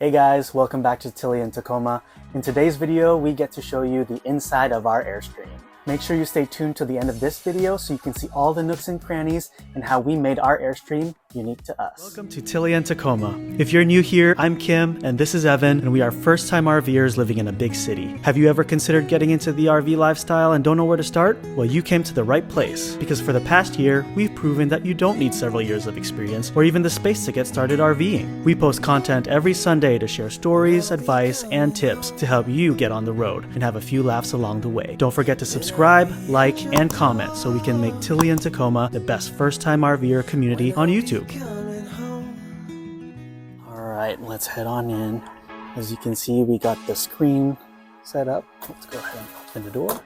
Hey guys, welcome back to Tilly in Tacoma. In today's video, we get to show you the inside of our Airstream. Make sure you stay tuned to the end of this video so you can see all the nooks and crannies and how we made our Airstream unique to us. Welcome to Tilly in Tacoma. If you're new here, I'm Kim and this is Evan, and we are first-time RVers living in a big city. Have you ever considered getting into the RV lifestyle and don't know where to start? Well, you came to the right place, because for the past year, we've proven that you don't need several years of experience or even the space to get started RVing. We post content every Sunday to share stories, advice, and tips to help you get on the road and have a few laughs along the way. Don't forget to subscribe, like, and comment so we can make Tilly in Tacoma the best first-time RVer community on YouTube. Alright, let's head on in. As you can see, we got the screen set up. Let's go ahead and open the door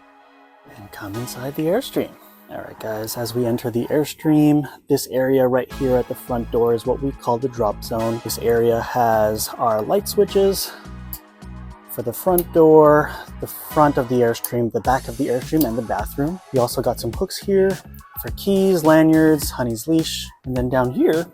and come inside the Airstream. Alright guys, as we enter the Airstream, this area right here at the front door is what we call the drop zone. This area has our light switches for the front door, the front of the Airstream, the back of the Airstream, and the bathroom. We also got some hooks here for keys, lanyards, Honey's leash, and then down here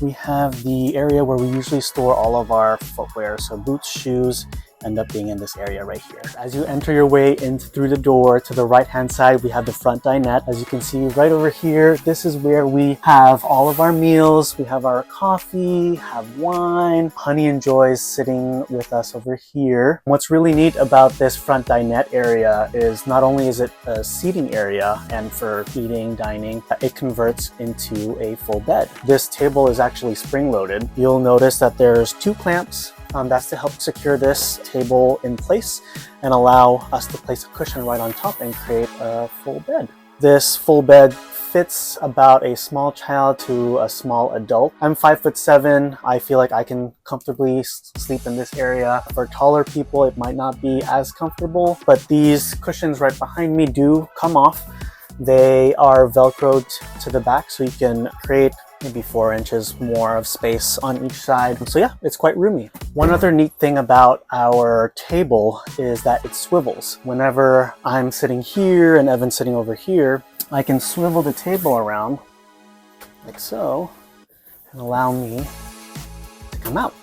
we have the area where we usually store all of our footwear, so boots, shoes, end up being in this area right here. As you enter your way in through the door, to the right hand side we have the front dinette. As you can see right over here, this is where we have all of our meals. We have our coffee, have wine. Honey enjoys sitting with us over here. What's really neat about this front dinette area is not only is it a seating area and for eating, dining, it converts into a full bed. This table is actually spring loaded. You'll notice that there's two clamps. That's to help secure this table in place and allow us to place a cushion right on top and create a full bed. This full bed fits about a small child to a small adult. I'm 5'7". I feel like I can comfortably sleep in this area. For taller people, it might not be as comfortable, but these cushions right behind me do come off. They are Velcroed to the back, so you can create maybe 4 inches more of space on each side. So yeah, it's quite roomy. One other neat thing about our table is that it swivels. Whenever I'm sitting here and Evan's sitting over here, I can swivel the table around like so and allow me to come out.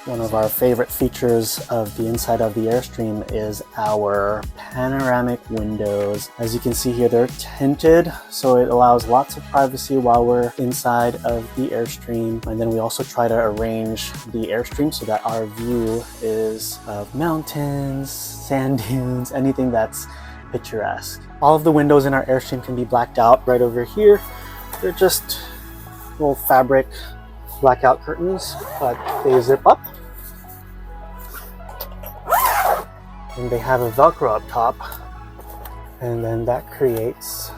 One of our favorite features of the inside of the Airstream is our panoramic windows. As you can see here, they're tinted, so it allows lots of privacy while we're inside of the Airstream. And then we also try to arrange the Airstream so that our view is of mountains, sand dunes, anything that's picturesque. All of the windows in our Airstream can be blacked out. Right over here, they're just little fabric blackout curtains, but they zip up. And they have a Velcro up top, and then that creates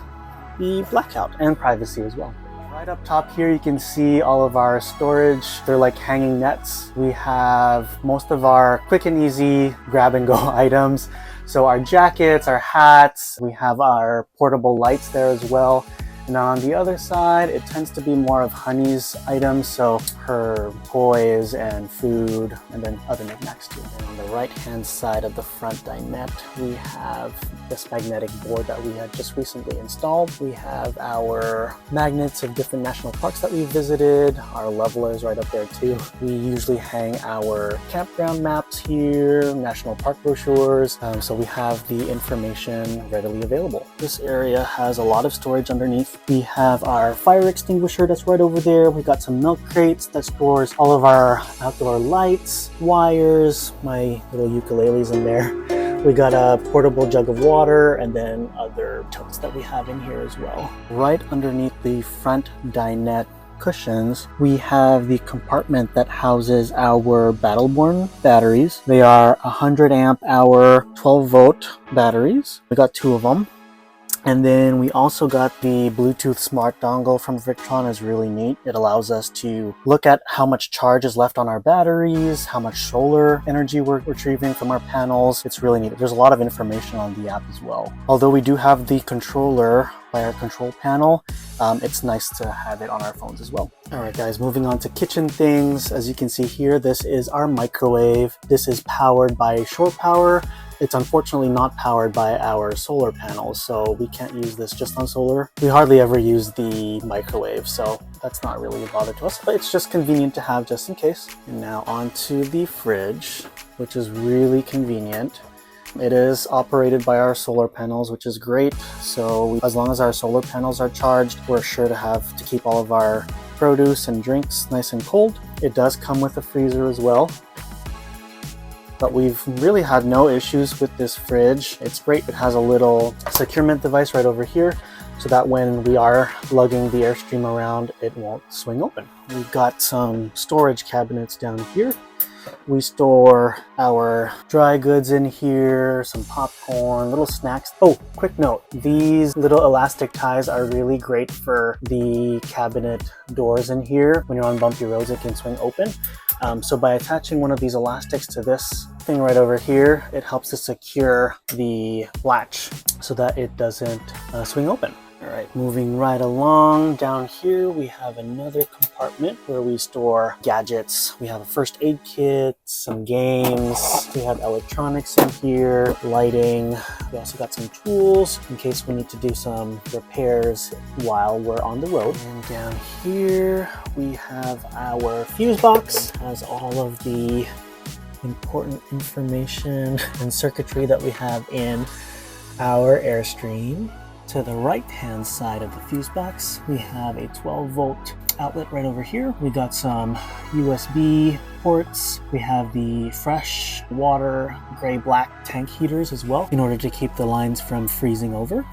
the blackout and privacy as well. Right up top here you can see all of our storage. They're like hanging nets. We have most of our quick and easy grab and go items. So our jackets, our hats, we have our portable lights there as well. And on the other side, it tends to be more of Honey's items, so her toys and food, and then other knickknacks too. And on the right-hand side of the front dinette, we have this magnetic board that we had just recently installed. We have our magnets of different national parks that we visited, our levelers right up there too. We usually hang our campground maps here, national park brochures, so we have the information readily available. This area has a lot of storage underneath. We have our fire extinguisher that's right over there. We got some milk crates that stores all of our outdoor lights, wires, my little ukulele's in there. We got a portable jug of water and then other totes that we have in here as well. Right underneath the front dinette cushions, we have the compartment that houses our Battleborn batteries. They are 100 amp hour 12 volt batteries. We got 2 of them. And then we also got the Bluetooth smart dongle from Victron. Is really neat. It allows us to look at how much charge is left on our batteries, how much solar energy we're retrieving from our panels. It's really neat. There's a lot of information on the app as well. Although we do have the controller by our control panel, it's nice to have it on our phones as well. All right guys, moving on to kitchen things. As you can see here, this is our microwave. This is powered by shore power. it's unfortunately not powered by our solar panels, so we can't use this just on solar. We hardly ever use the microwave, so that's not really a bother to us, but it's just convenient to have just in case. And now onto the fridge, which is really convenient. It is operated by our solar panels, which is great. So as long as our solar panels are charged, we're sure to keep all of our produce and drinks nice and cold. It does come with a freezer as well, but we've really had no issues with this fridge. It's great. It has a little securement device right over here, so that when we are lugging the Airstream around, it won't swing open. We've got some storage cabinets down here. We store our dry goods in here, some popcorn, little snacks. Oh, quick note, these little elastic ties are really great for the cabinet doors in here. When you're on bumpy roads, it can swing open. So by attaching one of these elastics to this thing right over here, it helps to secure the latch so that it doesn't swing open. All right, moving right along, down here we have another compartment where we store gadgets. We have a first aid kit, some games, we have electronics in here, lighting. We also got some tools in case we need to do some repairs while we're on the road. And down here we have our fuse box. It has all of the important information and circuitry that we have in our Airstream. To the right-hand side of the fuse box, we have a 12-volt outlet right over here. We got some USB ports. We have the fresh water gray-black tank heaters as well in order to keep the lines from freezing over.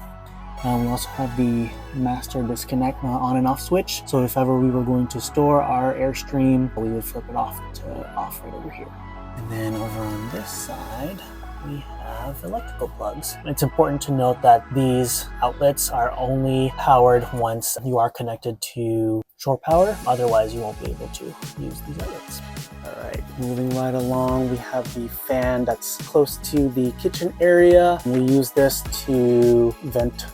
We also have the master disconnect on and off switch. So if ever we were going to store our Airstream, we would flip it off to off right over here. And then over on this side, we have electrical plugs. It's important to note that these outlets are only powered once you are connected to shore power. Otherwise, you won't be able to use these outlets. All right, moving right along, we have the fan that's close to the kitchen area. We use this to vent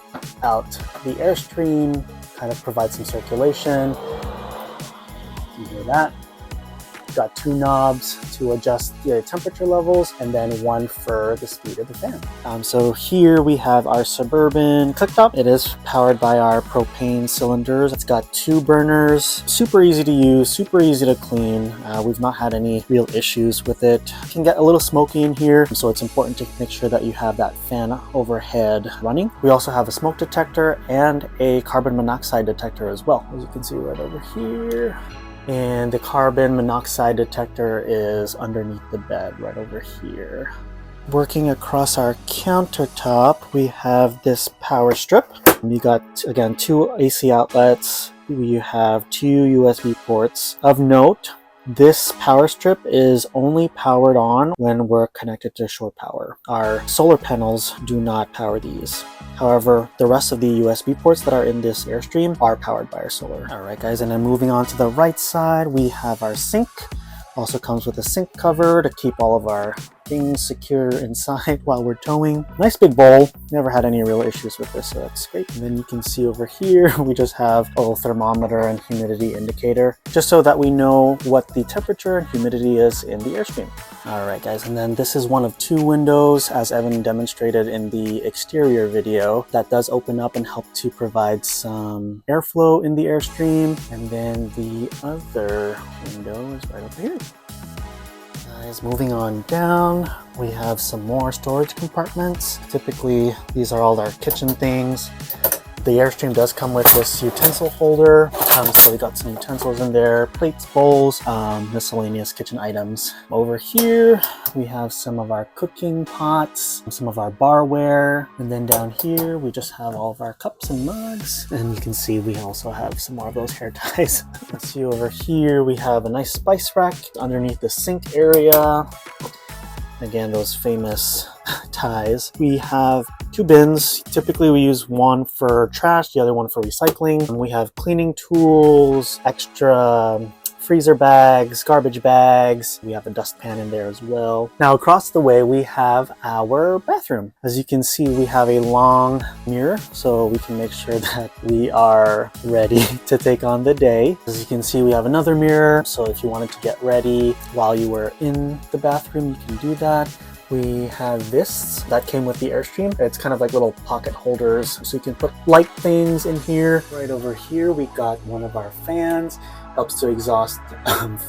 out the Airstream, kind of provide some circulation. You hear that? Got two knobs to adjust the temperature levels and then one for the speed of the fan. So here we have our Suburban cooktop. It is powered by our propane cylinders. It's got two burners, super easy to use, super easy to clean. We've not had any real issues with it. It can get a little smoky in here, so it's important to make sure that you have that fan overhead running. We also have a smoke detector and a carbon monoxide detector as well, as you can see right over here. And the carbon monoxide detector is underneath the bed right over here. Working across our countertop, we have this power strip. We got, again, two AC outlets. We have two USB ports. Of note, this power strip is only powered on when we're connected to shore power. Our solar panels do not power these. However, the rest of the USB ports that are in this Airstream are powered by our solar. All right, guys, and then moving on to the right side, we have our sink. Also comes with a sink cover to keep all of our things secure inside while we're towing. Nice big bowl. Never had any real issues with this, so that's great. And then you can see over here, we just have a little thermometer and humidity indicator, just so that we know what the temperature and humidity is in the Airstream. All right, guys, and then this is one of two windows, as Evan demonstrated in the exterior video, that does open up and help to provide some airflow in the Airstream. And then the other window is right over here. Guys, moving on down, we have some more storage compartments. Typically, these are all our kitchen things. The Airstream does come with this utensil holder. So we got some utensils in there, plates, bowls, miscellaneous kitchen items. Over here, we have some of our cooking pots, some of our barware. And then down here, we just have all of our cups and mugs. And you can see we also have some more of those hair ties. Let's see over here, we have a nice spice rack underneath the sink area. Again, those famous ties. We have two bins. Typically we use one for trash, the other one for recycling. And we have cleaning tools, extra freezer bags, garbage bags. We have a dustpan in there as well. Now across the way we have our bathroom. As you can see, we have a long mirror so we can make sure that we are ready to take on the day. As you can see, we have another mirror, so if you wanted to get ready while you were in the bathroom, you can do that. we have this that came with the Airstream. It's kind of like little pocket holders, so you can put light things in here. Right over here, we got one of our fans. Helps to exhaust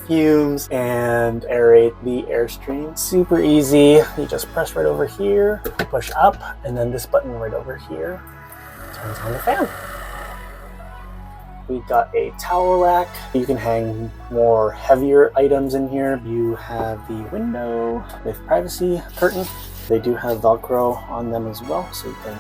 fumes and aerate the Airstream. Super easy. You just press right over here, push up, and then this button right over here turns on the fan. We got a towel rack. You can hang more heavier items in here. You have the window with privacy curtain. They do have Velcro on them as well, so you can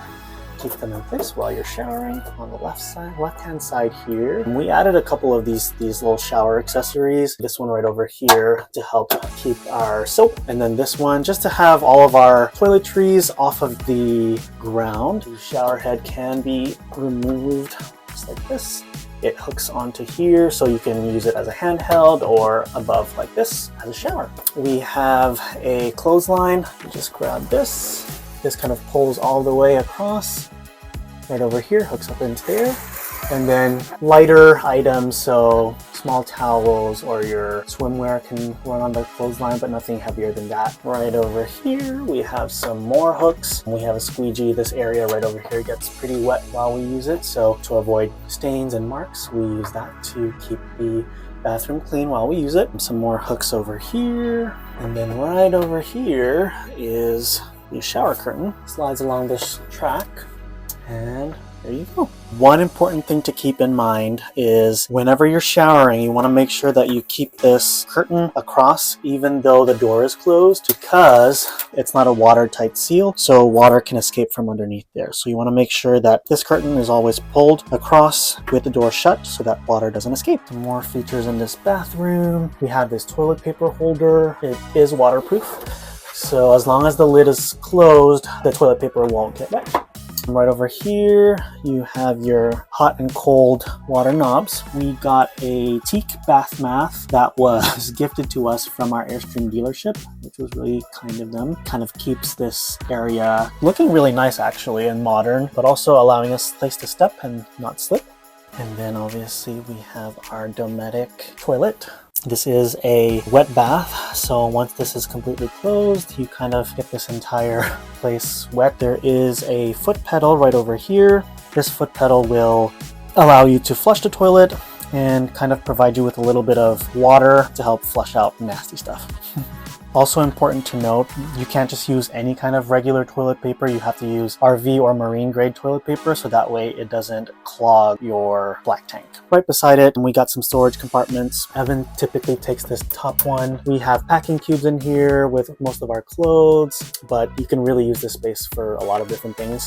keep them in place while you're showering. On the left-hand side here, and we added a couple of these little shower accessories. This one right over here to help keep our soap, and then this one just to have all of our toiletries off of the ground. The shower head can be removed just like this. It hooks onto here, so you can use it as a handheld or above like this as a shower. We have a clothesline. You just grab this. This kind of pulls all the way across. Right over here, hooks up into there. And then lighter items, so small towels or your swimwear can run on the clothesline, but nothing heavier than that. Right over here, we have some more hooks. We have a squeegee. This area right over here gets pretty wet while we use it, so to avoid stains and marks, we use that to keep the bathroom clean while we use it. Some more hooks over here. And then right over here is the shower curtain. Slides along this track, and there you go. One important thing to keep in mind is whenever you're showering, you want to make sure that you keep this curtain across even though the door is closed, because it's not a watertight seal, so water can escape from underneath there. So you want to make sure that this curtain is always pulled across with the door shut so that water doesn't escape. Some more features in this bathroom. We have this toilet paper holder. It is waterproof, so as long as the lid is closed, the toilet paper won't get wet. Right over here, you have your hot and cold water knobs. We got a teak bath mat that was gifted to us from our Airstream dealership, which was really kind of them. Kind of keeps this area looking really nice actually and modern, but also allowing us a place to step and not slip. And then obviously we have our Dometic toilet. This is a wet bath, so once this is completely closed, you kind of get this entire place wet. There is a foot pedal right over here. This foot pedal will allow you to flush the toilet and kind of provide you with a little bit of water to help flush out nasty stuff. Also important to note, you can't just use any kind of regular toilet paper. You have to use RV or marine grade toilet paper, so that way it doesn't clog your black tank. Right beside it, we got some storage compartments. Evan typically takes this top one. We have packing cubes in here with most of our clothes, but you can really use this space for a lot of different things.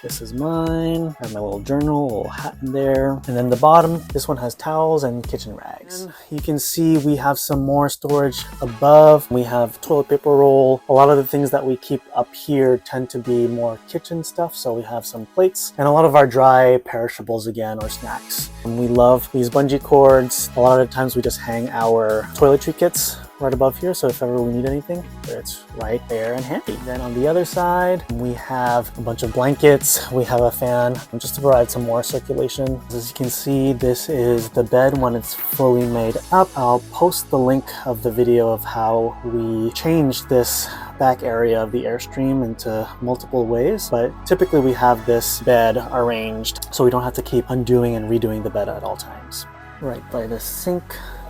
This is mine. I have my little journal, a little hat in there. And then the bottom, this one has towels and kitchen rags. And you can see we have some more storage above. We have toilet paper roll. A lot of the things that we keep up here tend to be more kitchen stuff. So we have some plates and a lot of our dry perishables again, or snacks. And we love these bungee cords. A lot of the times we just hang our toiletry kits right above here, so if ever we need anything, it's right there and handy. Then on the other side, we have a bunch of blankets. We have a fan just to provide some more circulation. As you can see, this is the bed when it's fully made up. I'll post the link of the video of how we changed this back area of the Airstream into multiple ways, but typically we have this bed arranged so we don't have to keep undoing and redoing the bed at all times. Right by the sink,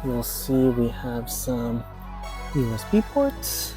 you'll see we have some USB ports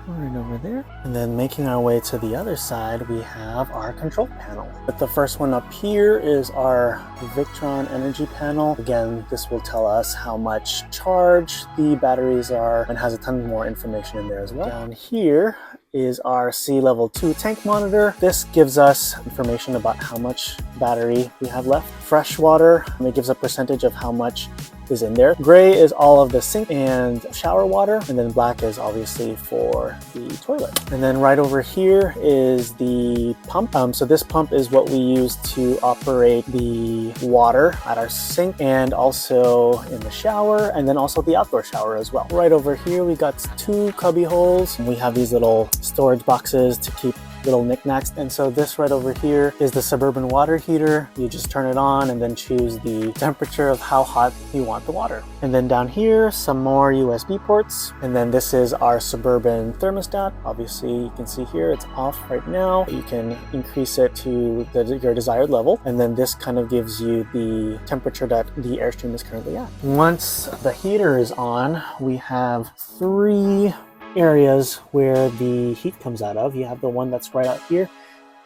right over there. And then making our way to the other side, we have our control panel. But the first one up here is our Victron energy panel. Again, this will tell us how much charge the batteries are and has a ton more information in there as well. Down here is our sea level 2 tank monitor. This gives us information about how much battery we have left. Fresh water, and it gives a percentage of how much is in there. Gray is all of the sink and shower water, and then black is obviously for the toilet. And then right over here is the pump. So this pump is what we use to operate the water at our sink and also in the shower, and then also the outdoor shower as well. Right over here we got 2 cubby holes. We have these little storage boxes to keep little knickknacks. And so this right over here is the Suburban water heater. You just turn it on and then choose the temperature of how hot you want the water. And then down here, some more USB ports. And then this is our Suburban thermostat. Obviously, you can see here it's off right now. You can increase it to your desired level. And then this kind of gives you the temperature that the Airstream is currently at. Once the heater is on, we have 3 areas where the heat comes out of. You have the one that's right out here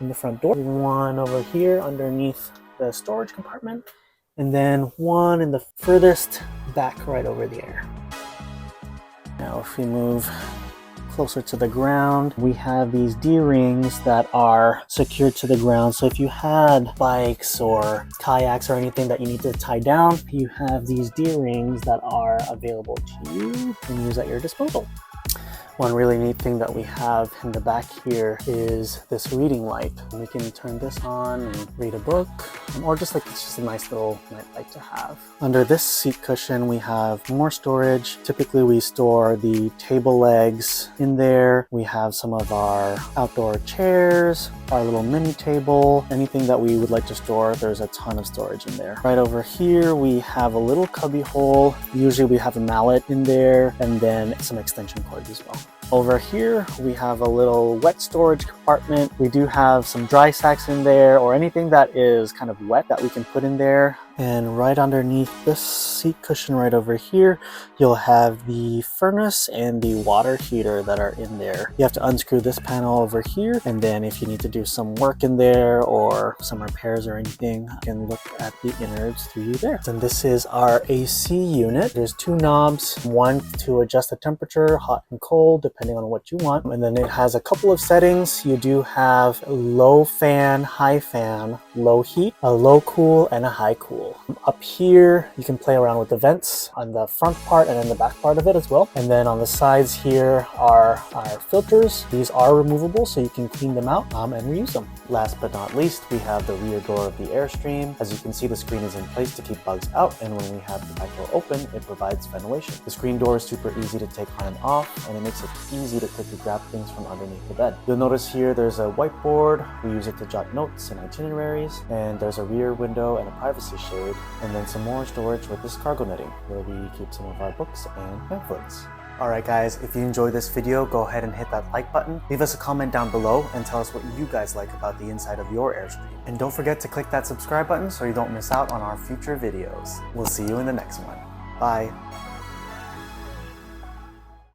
in the front door, one over here underneath the storage compartment, and then one in the furthest back right over there. Now if we move closer to the ground, we have these D-rings that are secured to the ground. So if you had bikes or kayaks or anything that you need to tie down, you have these D-rings that are available to you and use at your disposal. One really neat thing that we have in the back here is this reading light. We can turn this on and read a book, or just like it's just a nice little night light to have. Under this seat cushion, we have more storage. Typically, we store the table legs in there. We have some of our outdoor chairs, our little mini table, anything that we would like to store. There's a ton of storage in there. Right over here, we have a little cubby hole. Usually we have a mallet in there and then some extension cords as well. Over here, we have a little wet storage compartment. We do have some dry sacks in there or anything that is kind of wet that we can put in there. And right underneath this seat cushion right over here, you'll have the furnace and the water heater that are in there. You have to unscrew this panel over here, and then if you need to do some work in there or some repairs or anything, you can look at the innards through there. And this is our AC unit. There's 2 knobs, one to adjust the temperature, hot and cold, depending on what you want. And then it has a couple of settings. You do have low fan, high fan, low heat, a low cool, and a high cool. Up here, you can play around with the vents on the front part and in the back part of it as well. And then on the sides here are our filters. These are removable, so you can clean them out and reuse them. Last but not least, we have the rear door of the Airstream. As you can see, the screen is in place to keep bugs out, and when we have the back door open, it provides ventilation. The screen door is super easy to take on and off, and it makes it easy to quickly grab things from underneath the bed. You'll notice here there's a whiteboard. We use it to jot notes and itineraries, and there's a rear window and a privacy shade, and then some more storage with this cargo netting where we keep some of our books and pamphlets. Alright guys, if you enjoyed this video, go ahead and hit that like button. Leave us a comment down below and tell us what you guys like about the inside of your Airstream. And don't forget to click that subscribe button so you don't miss out on our future videos. We'll see you in the next one. Bye!